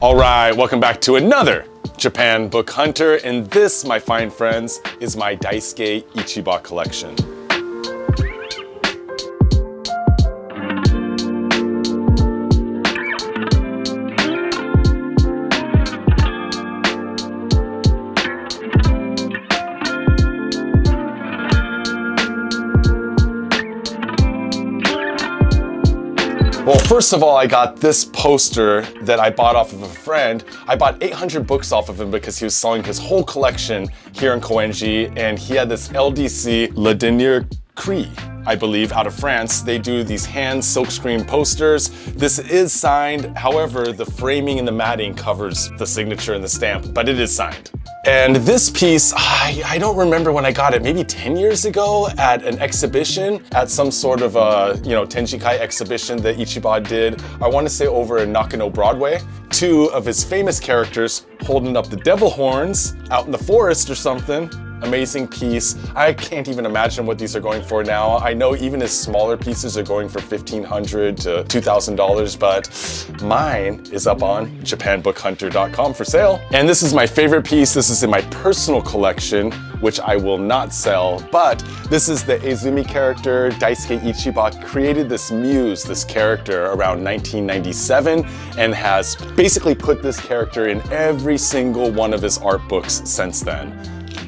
All right, welcome back to another Japan Book Hunter, and this, my fine friends, is my Daisuke Ichiba collection. Well, first of all, I got this poster that I bought off of a friend. I bought 800 books off of him because he was selling his whole collection here in Koenji, and he had this LDC Le Dernier Cri, I believe, out of France. They do these hand silkscreen posters. This is signed, however, the framing and the matting covers the signature and the stamp, but it is signed. And this piece, I don't remember when I got it, maybe 10 years ago at an exhibition, at some sort of a, Tenjikai exhibition that Ichiba did. I want to say over in Nakano Broadway. Two of his famous characters holding up the devil horns out in the forest or something. Amazing piece. I can't even imagine what these are going for now. I know even his smaller pieces are going for $1,500 to $2,000, but mine is up on JapanBookHunter.com for sale. And this is my favorite piece. This is in my personal collection, which I will not sell, but this is the Izumi character. Daisuke Ichiba created this muse, this character, around 1997, and has basically put this character in every single one of his art books since then.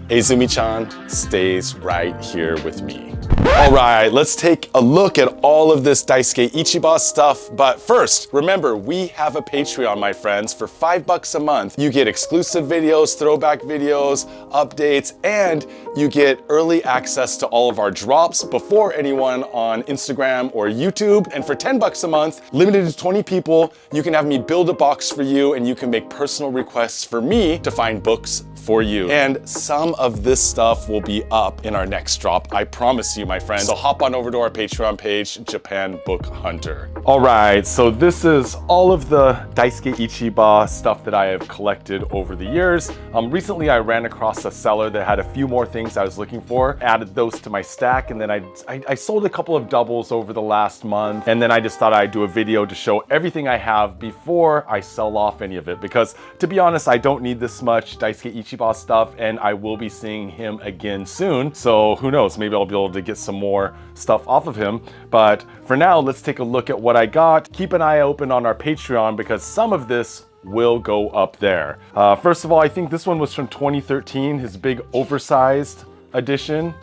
Izumi-chan stays right here with me. All right, let's take a look at all of this Daisuke Ichiba stuff. But first, remember, we have a Patreon, my friends. For $5 a month, you get exclusive videos, throwback videos, updates, and you get early access to all of our drops before anyone on Instagram or YouTube. And for $10 a month, limited to 20 people, you can have me build a box for you, and you can make personal requests for me to find books for you. And some of this stuff will be up in our next drop, I promise you, my friends. So hop on over to our Patreon page, Japan Book Hunter. All right, so this is all of the Daisuke Ichiba stuff that I have collected over the years. Recently I ran across a seller that had a few more things I was looking for, added those to my stack, and then I sold a couple of doubles over the last month, and then I just thought I'd do a video to show everything I have before I sell off any of it, because to be honest, I don't need this much Daisuke Ichiba stuff, and I will be seeing him again soon, so who knows, maybe I'll be able to get some more stuff off of him. But for now, let's take a look at what I got. Keep an eye open on our Patreon because some of this will go up there. First of all, I think this one was from 2013, his big oversized edition.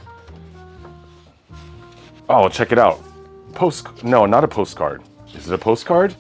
Oh, check it out. No, not a postcard. Is it a postcard?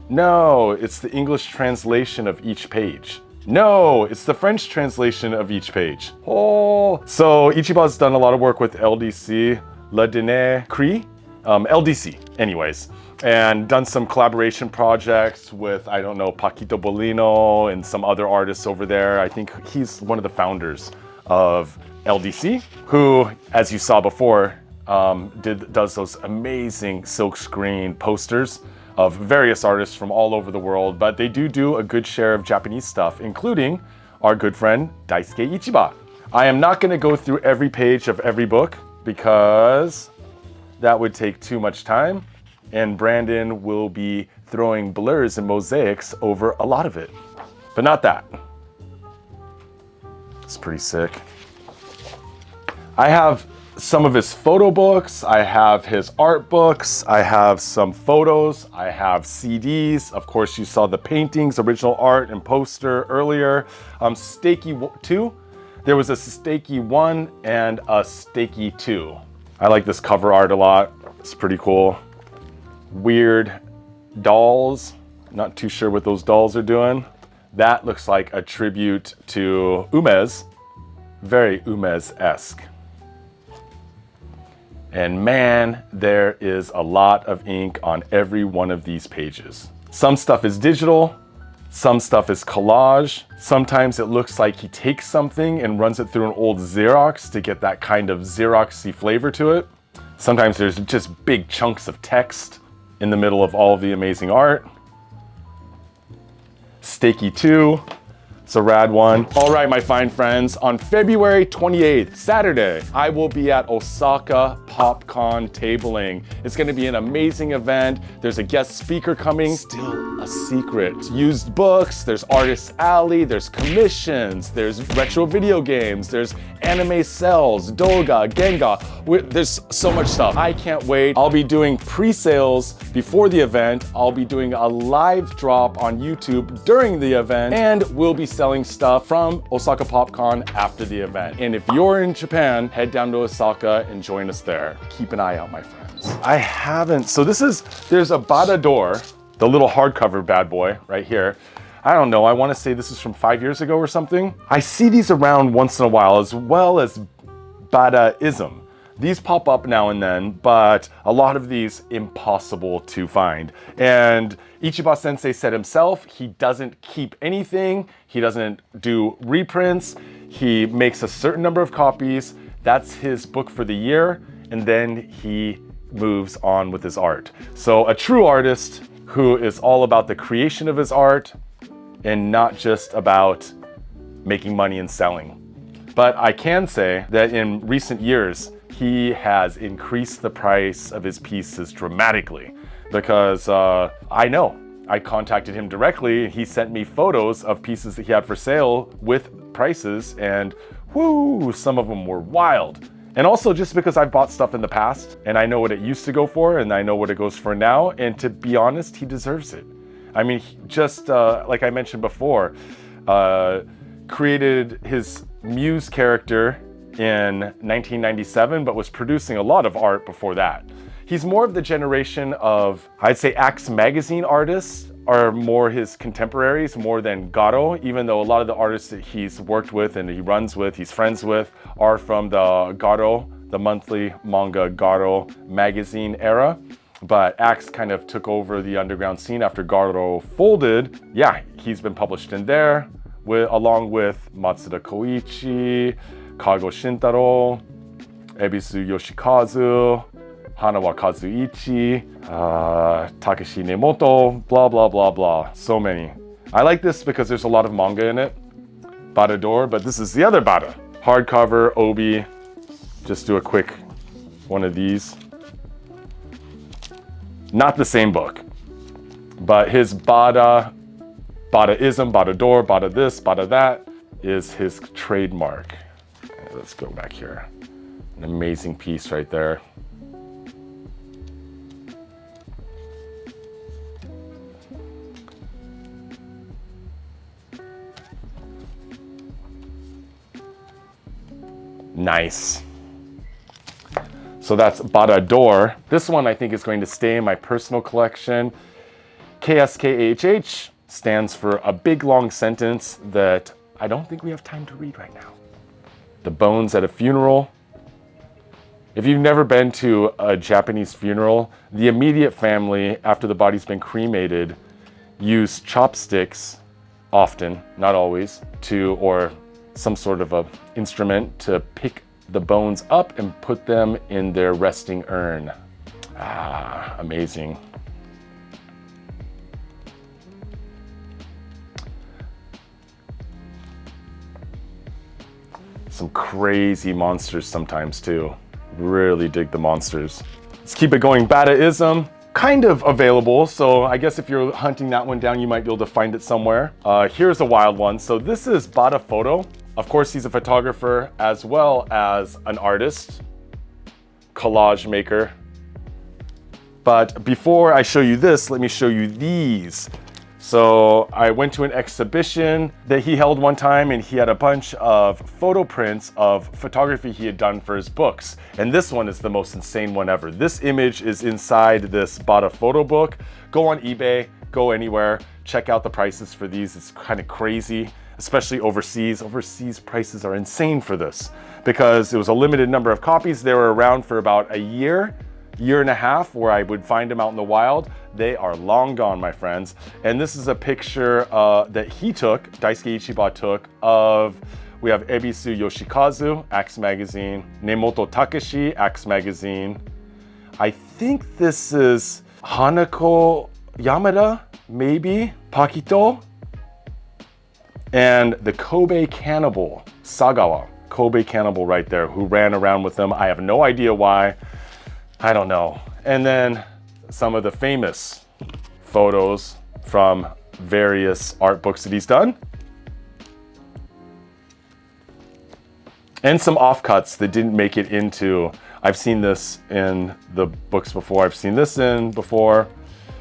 No, it's the English translation of each page. No, it's the French translation of each page. Oh, so Ichiba's done a lot of work with LDC, Le Dernier Cri, LDC anyways, and done some collaboration projects with, I don't know, Paquito Bolino and some other artists over there. I think he's one of the founders of LDC, who, as you saw before, does those amazing silkscreen posters of various artists from all over the world, but they do a good share of Japanese stuff, including our good friend Daisuke Ichiba. I am not going to go through every page of every book because that would take too much time, and Brandon will be throwing blurs and mosaics over a lot of it. But not that. It's pretty sick. I have some of his photo books, I have his art books, I have some photos, I have CDs. Of course, you saw the paintings, original art, and poster earlier. Stakey 2. There was a Stakey 1 and a Stakey 2. I like this cover art a lot. It's pretty cool. Weird dolls. Not too sure what those dolls are doing. That looks like a tribute to Umez. Very Umez-esque. And man, there is a lot of ink on every one of these pages. Some stuff is digital, some stuff is collage. Sometimes it looks like he takes something and runs it through an old Xerox to get that kind of Xeroxy flavor to it. Sometimes there's just big chunks of text in the middle of all of the amazing art. Stakey 2, It's a rad one. All right, my fine friends, on February 28th, Saturday, I will be at Osaka PopCon tabling. It's gonna be an amazing event. There's a guest speaker coming, still a secret. Used books, there's Artist Alley, there's commissions, there's retro video games, there's anime sales, Doga, Genga. There's so much stuff. I can't wait. I'll be doing pre-sales before the event. I'll be doing a live drop on YouTube during the event, and we'll be selling stuff from Osaka PopCon after the event. And if you're in Japan, head down to Osaka and join us there. Keep an eye out, my friends. I haven't, so there's a Badador, the little hardcover bad boy right here. I don't know, I want to say this is from 5 years ago or something. I see these around once in a while, as well as Badaism. These pop up now and then, but a lot of these impossible to find. And Ichiba Sensei said himself, he doesn't keep anything, he doesn't do reprints, he makes a certain number of copies, that's his book for the year, and then he moves on with his art. So a true artist who is all about the creation of his art and not just about making money and selling. But I can say that in recent years, he has increased the price of his pieces dramatically because I contacted him directly. He sent me photos of pieces that he had for sale with prices, and whoo, some of them were wild. And also just because I've bought stuff in the past and I know what it used to go for and I know what it goes for now, and to be honest, he deserves it. I mean, just like I mentioned before, created his Muse character in 1997, but was producing a lot of art before that. He's more of the generation of, I'd say, Axe magazine artists are more his contemporaries, more than Garo, even though a lot of the artists that he's worked with and he runs with, he's friends with, are from the Garo, the monthly manga Garo magazine era. But Axe kind of took over the underground scene after Garo folded. Yeah, he's been published in there, along with Matsuda Koichi, Kago Shintaro, Ebisu Yoshikazu, Hanawa Kazuichi, Takeshi Nemoto, blah, blah, blah, blah. So many. I like this because there's a lot of manga in it. Badador, but this is the other Bada. Hardcover, Obi. Just do a quick one of these. Not the same book, but his Badaism, Badador, Bada this, Bada that is his trademark. Let's go back here. An amazing piece right there. Nice. So that's Badador. This one I think is going to stay in my personal collection. KSKHH stands for a big long sentence that I don't think we have time to read right now. The bones at a funeral. If you've never been to a Japanese funeral, the immediate family, after the body's been cremated, use chopsticks, often, not always, or some sort of a instrument to pick the bones up and put them in their resting urn. Ah, amazing. Some crazy monsters sometimes too. Really dig the monsters. Let's keep it going. Badaism, kind of available. So I guess if you're hunting that one down, you might be able to find it somewhere. Here's a wild one. So this is Bada Photo. Of course, he's a photographer as well as an artist, collage maker. But before I show you this, let me show you these. So I went to an exhibition that he held one time, and he had a bunch of photo prints of photography he had done for his books. And this one is the most insane one ever. This image is inside this Bada photo book. Go on eBay, go anywhere, check out the prices for these. It's kind of crazy, especially overseas. Overseas prices are insane for this because it was a limited number of copies. They were around for about a year and a half where I would find them out in the wild. They are long gone, my friends. And this is a picture that he took, Daisuke Ichiba took, of, we have Ebisu Yoshikazu, Axe Magazine, Nemoto Takeshi, Axe Magazine. I think this is Hanako Yamada, maybe, Pakito. And the Kobe cannibal, Sagawa, Kobe cannibal right there, who ran around with them. I have no idea why. I don't know. And then some of the famous photos from various art books that he's done. And some offcuts that didn't make it into, I've seen this in the books before, I've seen this in before.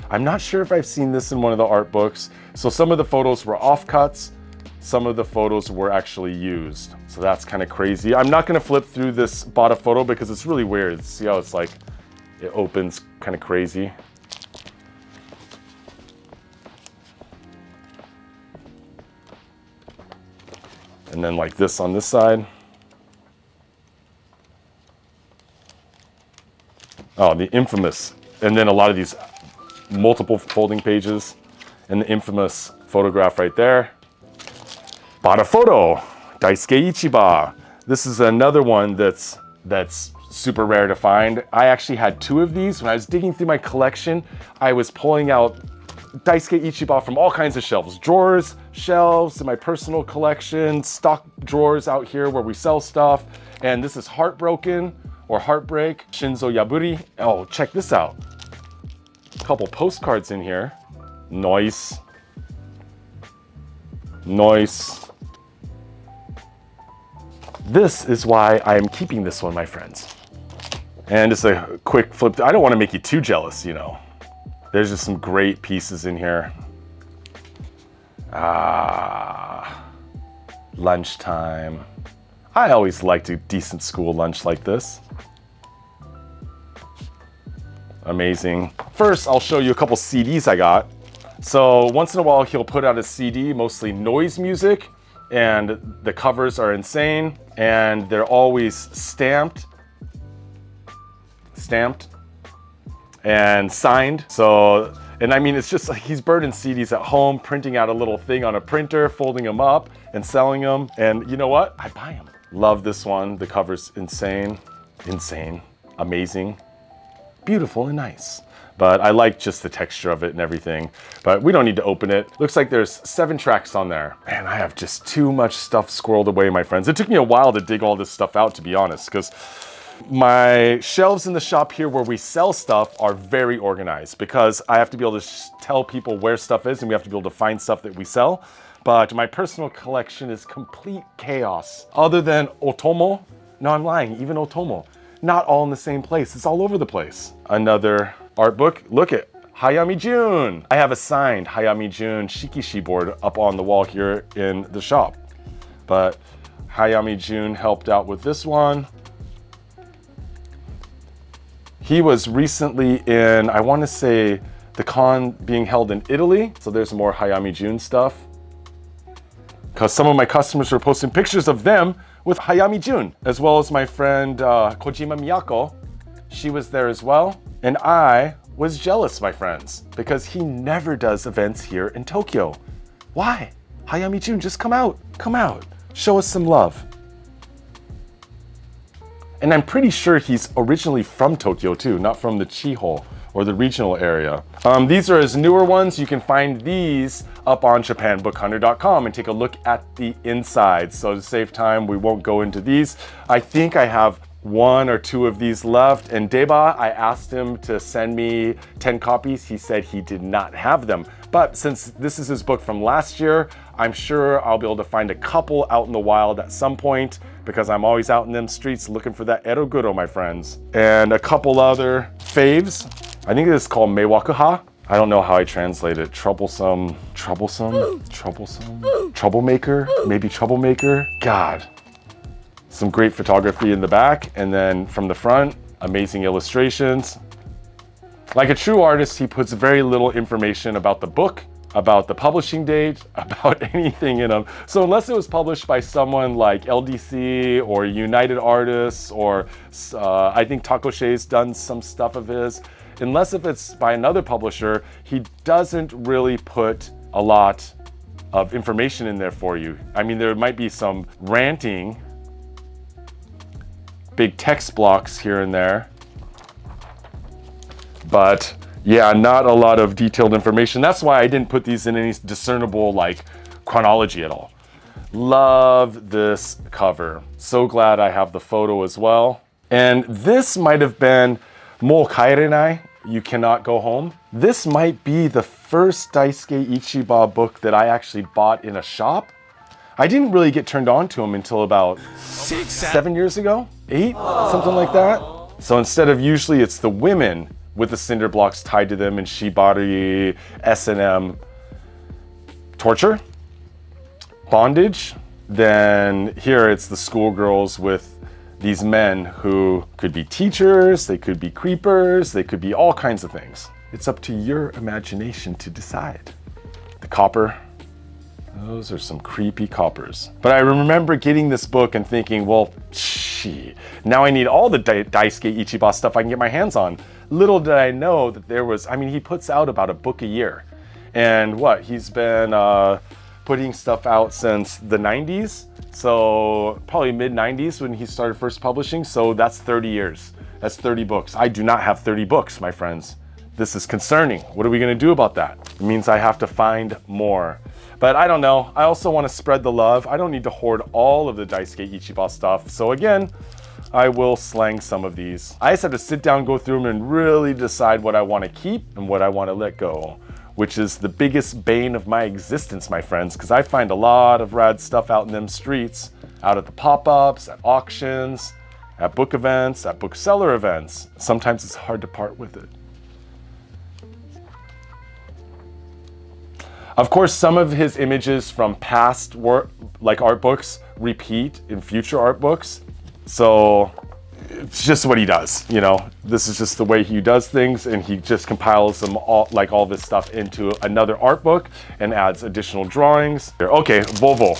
I'm not sure if I've seen this in one of the art books. So some of the photos were offcuts, some of the photos were actually used. So that's kind of crazy. I'm not gonna flip through this bought a photo because it's really weird. See how it's like, it opens kind of crazy. And then like this on this side. Oh, the infamous, and then a lot of these multiple folding pages, and the infamous photograph right there. Bought a photo, Daisuke Ichiba. This is another one that's super rare to find. I actually had 2 of these. When I was digging through my collection, I was pulling out Daisuke Ichiba from all kinds of shelves, drawers, shelves, in my personal collection, stock drawers out here where we sell stuff. And this is Heartbroken, or Heartbreak, Shinzo Yaburi. Oh, check this out. A couple postcards in here. Nice. Nice. This is why I am keeping this one, my friends. And just a quick flip. I don't want to make you too jealous, you know. There's just some great pieces in here. Lunchtime. I always liked a decent school lunch like this. Amazing. First, I'll show you a couple CDs I got. So once in a while, he'll put out a CD, mostly noise music, and the covers are insane, and they're always stamped and signed. So, and I mean, it's just like he's burning CDs at home, printing out a little thing on a printer, folding them up and selling them. And you know what? I buy them. Love this one. The cover's insane, amazing. Beautiful and nice. But I like just the texture of it and everything. But we don't need to open it. Looks like there's 7 tracks on there. Man, I have just too much stuff squirreled away, my friends. It took me a while to dig all this stuff out, to be honest, because my shelves in the shop here where we sell stuff are very organized because I have to be able to tell people where stuff is and we have to be able to find stuff that we sell. But my personal collection is complete chaos. Other than Otomo, no, I'm lying, even Otomo. Not all in the same place. It's all over the place. Another art book. Look at Hayami Jun. I have a signed Hayami Jun Shikishi board up on the wall here in the shop. But Hayami Jun helped out with this one. He was recently in, I want to say, the con being held in Italy. So there's more Hayami Jun stuff. Because some of my customers were posting pictures of them with Hayami Jun, as well as my friend Kojima Miyako. She was there as well. And I was jealous, my friends, because he never does events here in Tokyo. Why? Hayami Jun, just come out. Come out. Show us some love. And I'm pretty sure he's originally from Tokyo too, not from the Chiho or the regional area. These are his newer ones. You can find these up on japanbookhunter.com and take a look at the inside. So to save time, we won't go into these. I think I have 1 or 2 of these left. And Deba, I asked him to send me 10 copies. He said he did not have them. But since this is his book from last year, I'm sure I'll be able to find a couple out in the wild at some point because I'm always out in them streets looking for that eroguro, my friends. And a couple other faves. I think this is called Meiwakuha. I don't know how I translate it. Troublesome, troublemaker, maybe troublemaker. God. Some great photography in the back, and then from the front, amazing illustrations. Like a true artist, he puts very little information about the book, about the publishing date, about anything in them. So unless it was published by someone like LDC or United Artists, or I think Takoshe's done some stuff of his, unless if it's by another publisher, he doesn't really put a lot of information in there for you. I mean, there might be some ranting, big text blocks here and there, but yeah, not a lot of detailed information. That's why I didn't put these in any discernible like chronology at all. Love this cover. So glad I have the photo as well. And this might have been Mo Kaerenai, You Cannot Go Home. This might be the first Daisuke Ichiba book that I actually bought in a shop. I didn't really get turned on to him until about 7 years ago, 8, something like that. So instead of usually it's the women with the cinder blocks tied to them in shibari, S&M, torture, bondage, then here it's the schoolgirls with these men who could be teachers, they could be creepers, they could be all kinds of things. It's up to your imagination to decide. The copper, those are some creepy coppers. But I remember getting this book and thinking, well, gee, now I need all the Daisuke Ichiba stuff I can get my hands on. Little did I know that there was, I mean, he puts out about a book a year. And what, he's been putting stuff out since the 90s. So probably mid 90s when he started first publishing. So that's 30 years. That's 30 books. I do not have 30 books, my friends. This is concerning. What are we gonna do about that? It means I have to find more. But I don't know. I also want to spread the love. I don't need to hoard all of the Daisuke Ichiba stuff. So again, I will slang some of these. I just have to sit down, go through them, and really decide what I want to keep and what I want to let go, which is the biggest bane of my existence, my friends, because I find a lot of rad stuff out in them streets, out at the pop-ups, at auctions, at book events, at bookseller events. Sometimes it's hard to part with it. Of course, some of his images from past work, like art books, repeat in future art books. So it's just what he does, you know. This is just the way he does things, and he just compiles them all, like all this stuff, into another art book and adds additional drawings. Okay, Volvo.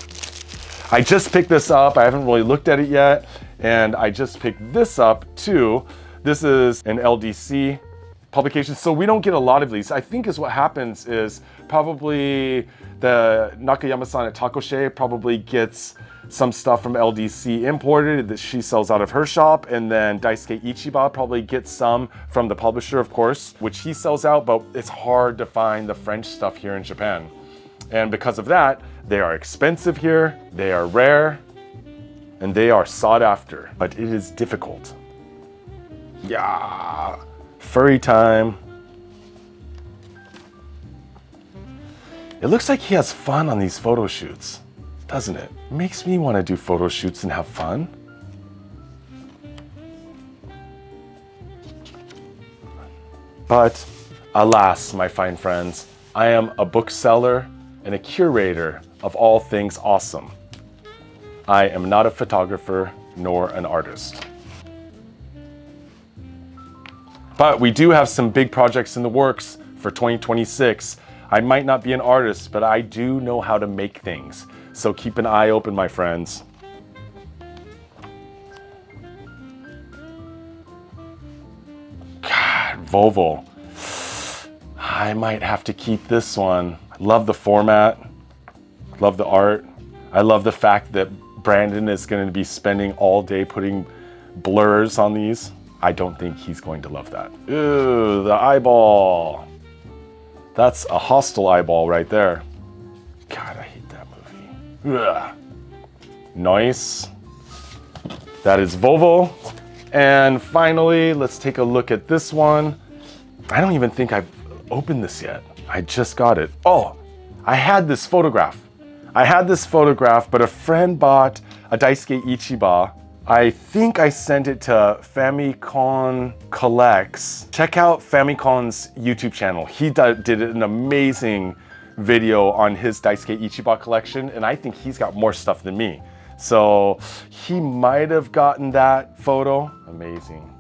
I just picked this up. I haven't really looked at it yet, and I just picked this up too. This is an LDC publication, so we don't get a lot of these. I think is what happens is probably the Nakayama-san at Takoshe probably gets some stuff from LDC imported that she sells out of her shop, and then Daisuke Ichiba probably gets some from the publisher, of course, which he sells out, but it's hard to find the French stuff here in Japan. And because of that, they are expensive here, they are rare, and they are sought after, but it is difficult. Yeah. Furry time. It looks like he has fun on these photo shoots, doesn't it? It makes me want to do photo shoots and have fun. But alas, my fine friends, I am a bookseller and a curator of all things awesome. I am not a photographer nor an artist. But we do have some big projects in the works for 2026. I might not be an artist, but I do know how to make things. So keep an eye open, my friends. God, Volvo. I might have to keep this one. I love the format, love the art. I love the fact that Brandon is going to be spending all day putting blurs on these. I don't think he's going to love that. Ooh, the eyeball. That's a hostile eyeball right there. God, I hate that movie. Ugh. Nice. That is Volvo. And finally, let's take a look at this one. I don't even think I've opened this yet. I just got it. Oh, I had this photograph. But a friend bought a Daisuke Ichiba. I think I sent it to Famicom Collects. Check out Famicon's YouTube channel. He did an amazing video on his Daisuke Ichiba collection, and I think he's got more stuff than me. So he might have gotten that photo. Amazing.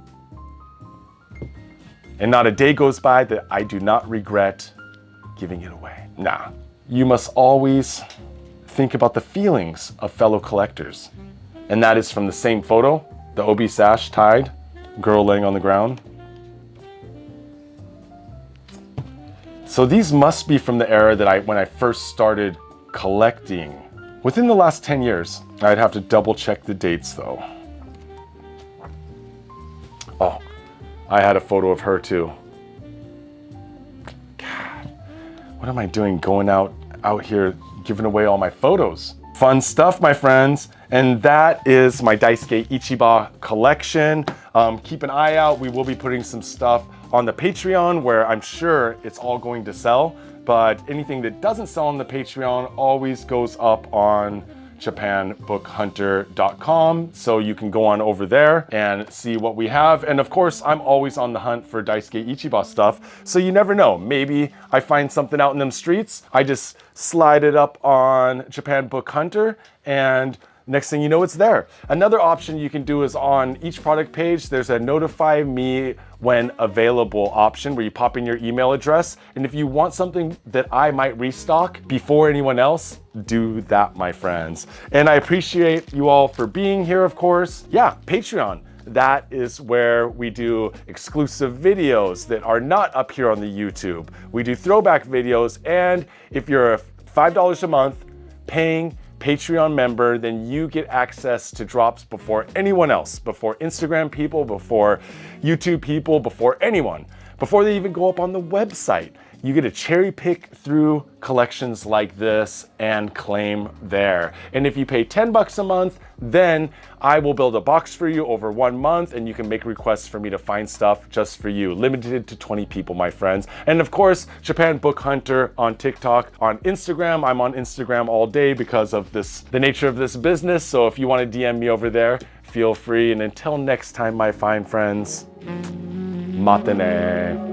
And not a day goes by that I do not regret giving it away. Nah, you must always think about the feelings of fellow collectors. And that is from the same photo, the obi sash tied, girl laying on the ground. So these must be from the era that when I first started collecting. Within the last 10 years, I'd have to double check the dates though. Oh, I had a photo of her too. God, what am I doing going out here giving away all my photos? Fun stuff, my friends. And that is my Daisuke Ichiba collection. Keep an eye out. We will be putting some stuff on the Patreon where I'm sure it's all going to sell, but anything that doesn't sell on the Patreon always goes up on japanbookhunter.com, so you can go on over there and see what we have. And of course, I'm always on the hunt for Daisuke Ichiba stuff, so you never know. Maybe I find something out in them streets, I just slide it up on Japan Book Hunter, and next thing you know, it's there. Another option you can do is on each product page, there's a notify me when available option where you pop in your email address. And if you want something that I might restock before anyone else, do that, my friends. And I appreciate you all for being here, of course. Yeah, Patreon. That is where we do exclusive videos that are not up here on the YouTube. We do throwback videos, and if you're a $5 a month paying Patreon member, then you get access to drops before anyone else, before Instagram people, before YouTube people, before anyone, before they even go up on the website. You get to cherry pick through collections like this and claim there. And if you pay 10 bucks a month, then I will build a box for you over 1 month, and you can make requests for me to find stuff just for you, limited to 20 people, my friends. And of course, Japan Book Hunter on TikTok, on Instagram. I'm on Instagram all day because of the nature of this business. So if you want to DM me over there, feel free. And until next time, my fine friends, mata ne.